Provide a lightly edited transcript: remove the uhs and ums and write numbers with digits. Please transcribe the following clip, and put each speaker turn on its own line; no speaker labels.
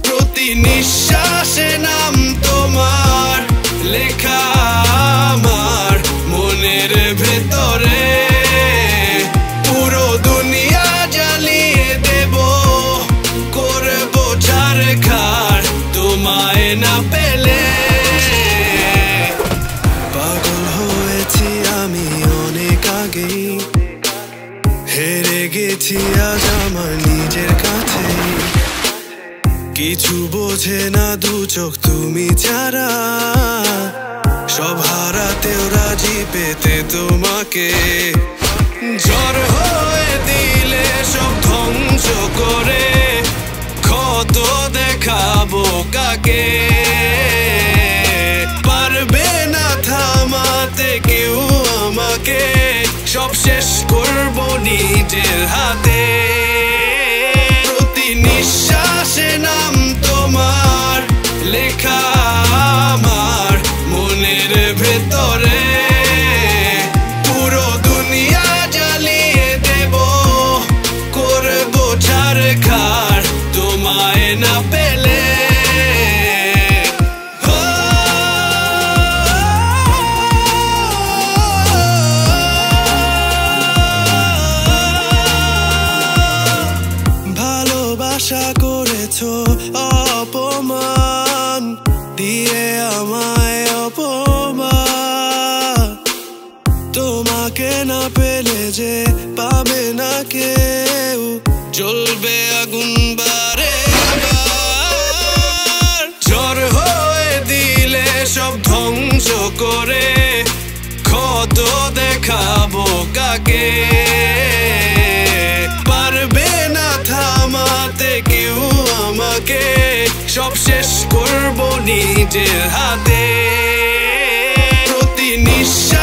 প্রতি নিঃশ্বাসে নাম তোমার লেখা আমার মনের ভেতরে, পুরো দুনিয়া জ্বালিয়ে দেব, করবো ছারখার তোমায় না পেলে। পাগল হয়েছি আমি অনেক আগেই, হেরে গেছি আজ আমার নিজের কাছে। কিছু বোঝে না দু চোখ তুমি ছাড়া, সব হারাতেও রাজি পেতে তোমাকে। ঝড় হয়ে দিলে সব ধ্বংস করে, ক্ষত দেখাবো কাকে? পারবে না থামাতে কেউ আমাকে, সব শেষ করবো নিজের হাতে। প্রতি নিঃশ্বাসে নাম তোমার লেখা আমার মনের ভেতরে, পুরো দুনিয়া জ্বালিয়ে দেব, করবো ছারখার তোমায় না পেলে। ভালোবাসা করেছো অপমান দিয়ে আমায়, অপমান। তোমাকে না পেলে যে পাবে না কেউ, জ্বলবে আগুন বারে বার। ঝড় হয়ে দিলে সব ধ্বংস করে, ক্ষত দেখাবো কাকে? পারবে না থামাতে কেউ আমাকে, সব শেষ করবো নিজের হাতে। প্রতি নিঃশ্বাস